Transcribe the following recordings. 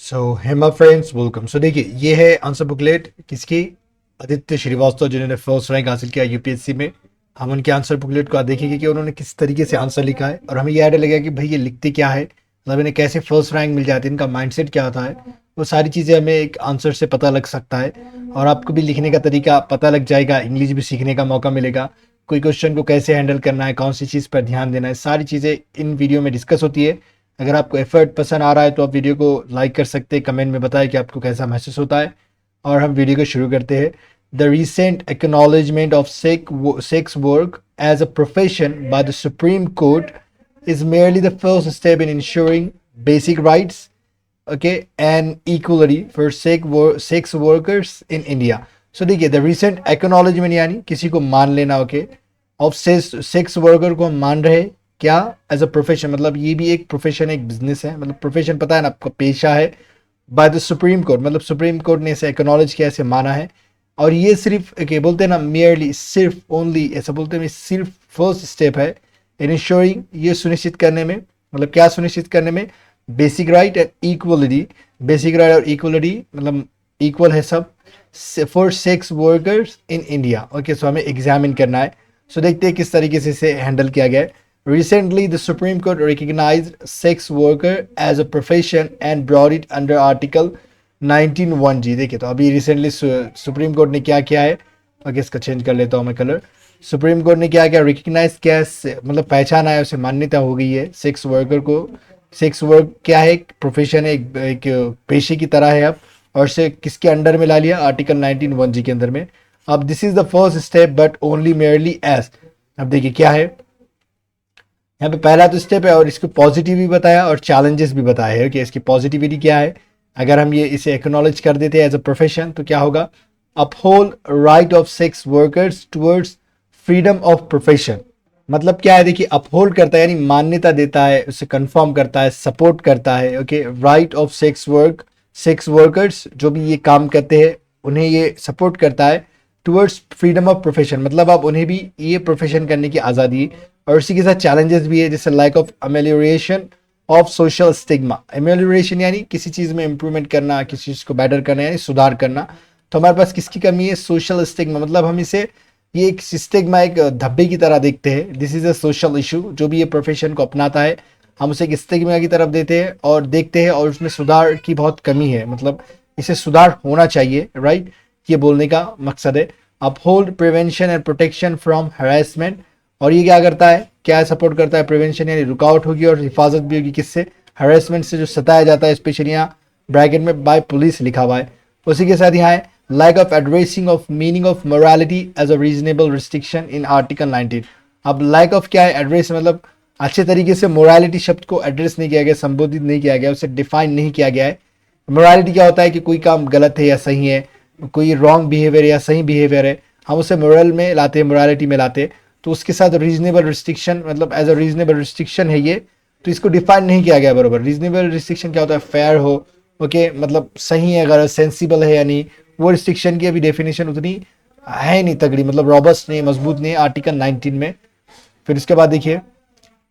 सो Hema friends welcome. सो देखिए, ये है आंसर बुकलेट किसकी? आदित्य श्रीवास्तव, जिन्होंने फर्स्ट रैंक हासिल किया यूपीएससी में। हम उनके आंसर बुकलेट को देखेंगे कि उन्होंने किस तरीके से आंसर लिखा है, और हमें ये आइडिया लगेगा कि भाई ये लिखते क्या है, मतलब इन्हें कैसे फर्स्ट रैंक मिल जाती है, इनका माइंडसेट क्या होता है। वो सारी चीज़ें हमें एक आंसर से पता लग सकता है, और आपको भी लिखने का तरीका पता लग जाएगा, इंग्लिश भी सीखने का मौका मिलेगा। कोई क्वेश्चन को कैसे हैंडल करना है, कौन सी चीज़ पर ध्यान देना है, सारी चीज़ें इन वीडियो में डिस्कस होती है। अगर आपको एफर्ट पसंद आ रहा है तो आप वीडियो को लाइक कर सकते हैं, कमेंट में बताएं कि आपको कैसा महसूस होता है। और हम वीडियो को शुरू करते हैं। The recent acknowledgement of sex work as a profession by the Supreme Court is merely the first step in ensuring basic rights, okay, and equality for sex workers in India. So देखिए, the recent acknowledgement यानी किसी को मान लेना, okay, of sex worker को हम मान रहे क्या एज अ प्रोफेशन, मतलब ये भी एक प्रोफेशन, एक बिजनेस है, मतलब प्रोफेशन पता है ना आपका, पेशा है। बाय द सुप्रीम कोर्ट, मतलब सुप्रीम कोर्ट ने इसे एक्नॉलेज किया, इसे माना है। और ये सिर्फ क्या बोलते हैं ना, मियरली, सिर्फ, ओनली, ऐसा बोलते हैं, सिर्फ फर्स्ट स्टेप है इन इंश्योरिंग, ये सुनिश्चित करने में, मतलब क्या सुनिश्चित करने में? Basic right and equality. Basic right और इक्वलिटी, मतलब इक्वल है सब for sex workers in India. Okay, so हमें एग्जामिन करना है। सो देखते हैं किस तरीके से इसे हैंडल किया गया है। Recently, the Supreme Court recognized sex worker as a profession and brought it under Article 19(1)(g। देखिए, तो अभी रिसेंटली सुप्रीम कोर्ट ने क्या किया है? ओके, इसका चेंज कर लेता हूँ मैं कलर। सुप्रीम कोर्ट ने क्या किया? रिकग्नाइज किया, मतलब पहचाना है, उसे मान्यता हो गई है सेक्स वर्कर को। सेक्स वर्क क्या है? एक प्रोफेशन है, एक पेशे की तरह है अब। और इसे किसके अंडर में ला लिया? आर्टिकल 19(1)(g के अंदर में। अब this is the first step but only merely as. अब देखिए क्या है यहाँ पे, पहला तो स्टेप है, और इसको पॉजिटिव भी बताया और चैलेंजेस भी बताए हैं कि इसकी पॉजिटिविटी क्या है। अगर हम ये इसे एक्नॉलेज कर देते हैं एज अ प्रोफेशन तो क्या होगा? Uphold right of sex workers towards freedom of profession. मतलब क्या है? देखिए, अपहोल्ड करता है यानी मान्यता देता है, उसे कंफर्म करता है, सपोर्ट करता है। Okay, right of sex workers, जो भी ये काम करते हैं उन्हें ये सपोर्ट करता है टुवर्ड्स फ्रीडम ऑफ प्रोफेशन, मतलब आप उन्हें भी ये प्रोफेशन करने की आज़ादी। और इसी के साथ चैलेंजेस भी है, जैसे like of amelioration of social stigma. Amelioration यानी किसी चीज़ में इंप्रूवमेंट करना, किसी चीज़ को बेटर करना, यानी सुधार करना। तो हमारे पास किसकी कमी है? सोशल स्टिग्मा, मतलब हम इसे ये एक स्टिग्मा, एक धब्बे की तरह देखते हैं। This is a social issue. जो भी ये प्रोफेशन को अपनाता है हम उसे एक स्टिग्मा की तरफ देते हैं और देखते हैं, और उसमें सुधार की बहुत कमी है, मतलब इसे सुधार होना चाहिए, राइट? ये बोलने का मकसद है। Uphold prevention and protection from harassment. और ये क्या करता है? क्या सपोर्ट करता है? प्रिवेंशन यानी रुकावट होगी और हिफाजत भी होगी, किससे? हरासमेंट से, जो सताया जाता है, स्पेशली यहाँ ब्रैकेट में बाय पुलिस लिखा हुआ है। उसी के साथ यहाँ है like of addressing of meaning of morality as a reasonable restriction in article 19। अब लाइक ऑफ क्या है? एड्रेस, मतलब अच्छे तरीके से मोरालिटी शब्द को एड्रेस नहीं किया गया, संबोधित नहीं किया गया, उसे डिफाइन नहीं किया गया है। मोरालिटी क्या होता है कि कोई काम गलत है या सही है, कोई रॉन्ग बिहेवियर या सही बिहेवियर है, हम उसे मोरल में लाते हैं, मोरालिटी में लाते हैं। तो उसके साथ रीजनेबल रिस्ट्रिक्शन, मतलब एज अ रीजनेबल रिस्ट्रिक्शन है ये, तो इसको डिफाइन नहीं किया गया बरोबर। रीजनेबल रिस्ट्रिक्शन क्या होता है? फेयर हो, ओके, मतलब सही है, अगर सेंसिबल है या नहीं। वो रिस्ट्रिक्शन की अभी डेफिनेशन उतनी है नहीं तगड़ी, मतलब रॉबस्ट नहीं, मजबूत नहीं, आर्टिकल 19 में। फिर इसके बाद देखिए,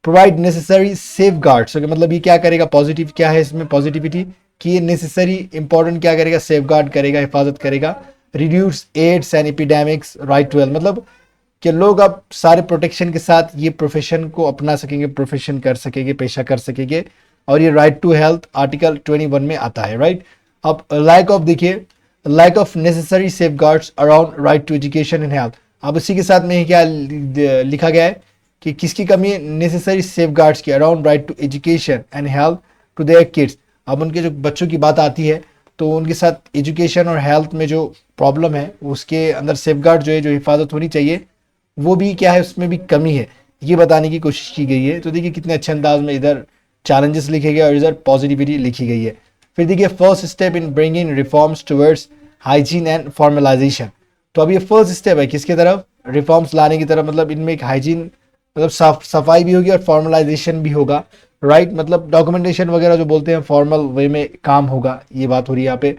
प्रोवाइड नेसेसरी सेफ गार्ड्स। मतलब ये क्या करेगा? पॉजिटिव क्या है इसमें? पॉजिटिविटी कि ये नेसेसरी, इंपॉर्टेंट क्या करेगा? सेफ गार्ड करेगा, हिफाजत करेगा। Reduce AIDS and epidemics right to health, मतलब कि लोग अब सारे प्रोटेक्शन के साथ ये प्रोफेशन को अपना सकेंगे, प्रोफेशन कर सकेंगे, पेशा कर सकेंगे। और ये राइट टू हेल्थ आर्टिकल 21 में आता है, राइट? अब लाइक ऑफ देखिए, like of necessary safeguards around right to education and health. अब इसी के साथ में क्या लिखा गया है कि किसकी कमी है? नेसेसरी सेफ गार्ड्स की around right to education and health to their kids. अब उनके जो बच्चों की बात आती है तो उनके साथ एजुकेशन और हेल्थ में जो प्रॉब्लम है उसके अंदर सेफ गार्ड जो है, जो हिफाजत होनी चाहिए, वो भी क्या है, उसमें भी कमी है, ये बताने की कोशिश की गई है। तो देखिए कितने अच्छे अंदाज में इधर चैलेंजेस लिखे गए और इधर पॉजिटिविटी लिखी गई है। फिर देखिए, first step in bringing reforms towards hygiene and formalisation. तो अब ये फर्स्ट स्टेप है किसके तरफ? रिफॉर्म्स लाने की तरफ, मतलब इनमें एक हाइजीन, मतलब सफाई भी होगी और फॉर्मलाइजेशन भी होगा, राइट? मतलब डॉक्यूमेंटेशन वगैरह जो बोलते हैं, फॉर्मल वे में काम होगा, ये बात हो रही है यहाँ पे।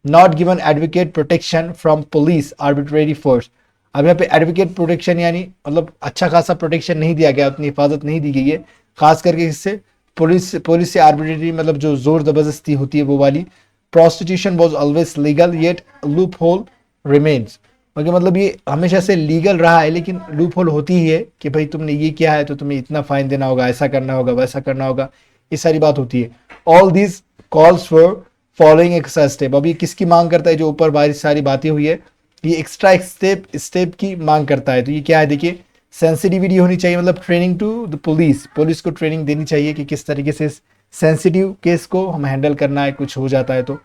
Not given advocate protection from police arbitrary force. अब यहाँ पे एडवोकेट प्रोटेक्शन यानी मतलब अच्छा खासा प्रोटेक्शन नहीं दिया गया, उतनी हिफाजत नहीं दी गई है, खास करके इससे पुलिस से आर्बिट्रेरी मतलब जो जोर जबरदस्ती होती है वो वाली। Prostitution was always legal yet loop hole remains. Okay, मतलब ये हमेशा से लीगल रहा है लेकिन लूप होल होती ही है कि भाई तुमने ये किया है तो तुम्हें इतना फाइन देना होगा, ऐसा करना होगा, वैसा करना होगा, ये सारी बात होती है। All this calls for following extra step. अब ये किसकी मांग करता है? जो ऊपर बारी सारी बातें हुई है, ये एक्स्ट्रा स्टेप की मांग करता है। तो ये क्या है देखिए, सेंसिटिविटी होनी चाहिए, मतलब ट्रेनिंग टू द पुलिस को ट्रेनिंग देनी चाहिए कि किस तरीके से सेंसिटिव केस को हम हैंडल करना है, कुछ हो जाता है तो।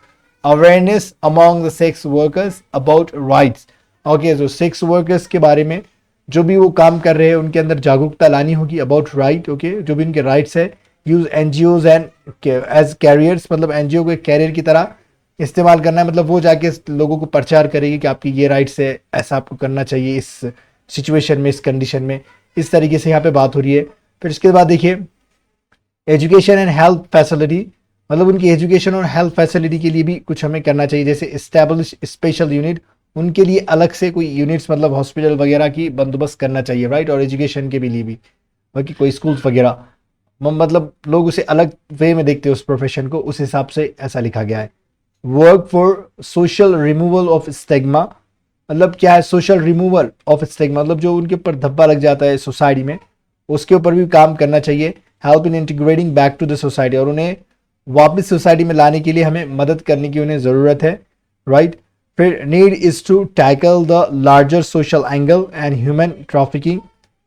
Awareness among the sex workers about rights. Okay, तो सेक्स वर्कर्स के बारे में जो भी वो काम कर रहे हैं उनके अंदर जागरूकता लानी होगी अबाउट राइट। ओके, जो भी उनके राइट्स है। Use NGOs and as carriers, मतलब एनजीओ को एक कैरियर की तरह इस्तेमाल करना है, मतलब वो जाके लोगों को प्रचार करेगी कि आपकी ये राइट्स है, ऐसा आपको करना चाहिए इस सिचुएशन में, इस कंडीशन में। इस तरीके से यहाँ पे बात हो रही है। फिर इसके बाद देखिए एजुकेशन एंड हेल्थ फैसिलिटी, मतलब उनकी एजुकेशन और हेल्थ फैसिलिटी के लिए भी कुछ हमें करना चाहिए, जैसे इस्टेब्लिश स्पेशल यूनिट, उनके लिए अलग से कोई यूनिट्स मतलब हॉस्पिटल वगैरह की बंदोबस्त करना चाहिए, राइट। और एजुकेशन के भी लिए भी बाकी कोई स्कूल्स वगैरह, मतलब लोग उसे अलग वे में देखते हैं उस प्रोफेशन को, उस हिसाब से ऐसा लिखा गया है। Work for social removal of stigma, मतलब क्या है सोशल रिमूवल ऑफ स्टिग्मा, मतलब जो उनके ऊपर धब्बा लग जाता है सोसाइटी में, उसके ऊपर भी काम करना चाहिए। Help in integrating back to the society, और उन्हें वापस सोसाइटी में लाने के लिए हमें मदद करने की उन्हें ज़रूरत है, राइट। फिर need is to tackle the larger social angle and human trafficking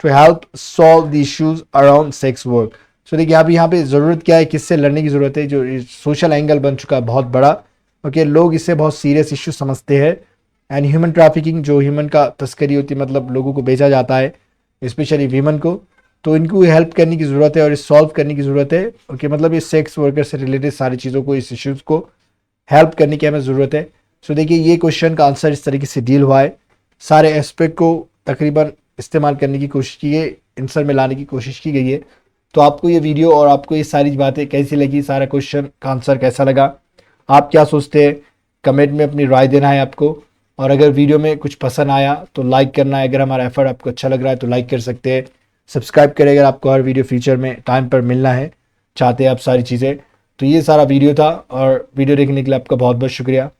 to help solve the issues around sex work. So देखिए अब यहाँ पे ज़रूरत क्या है, किससे लड़ने की ज़रूरत है, जो सोशल एंगल बन चुका है बहुत बड़ा। ओके, लोग इसे बहुत सीरियस इश्यू समझते हैं। एंड ह्यूमन ट्रैफिकिंग, जो ह्यूमन का तस्करी होती है, मतलब लोगों को बेचा जाता है स्पेशली वीमन को, तो इनको हेल्प करने की ज़रूरत है और इस सॉल्व करने की ज़रूरत है। ओके, मतलब ये सेक्स वर्कर से रिलेटेड सारी चीज़ों को, इस इश्यूज़ को हेल्प करने की हमें ज़रूरत है। सो देखिए ये क्वेश्चन का आंसर इस तरीके से डील हुआ है, सारे एस्पेक्ट को तकरीबन इस्तेमाल करने की कोशिश की है, आंसर में लाने की कोशिश की गई है। तो आपको ये वीडियो और आपको ये सारी बातें कैसी लगी, सारा क्वेश्चन का आंसर कैसा लगा, आप क्या सोचते हैं, कमेंट में अपनी राय देना है आपको। और अगर वीडियो में कुछ पसंद आया तो लाइक करना है, अगर हमारा एफर्ट आपको अच्छा लग रहा है तो लाइक कर सकते हैं। सब्सक्राइब करें अगर आपको हर वीडियो फ्यूचर में टाइम पर मिलना है, चाहते हैं आप सारी चीज़ें। तो ये सारा वीडियो था, और वीडियो देखने के लिए आपका बहुत बहुत शुक्रिया।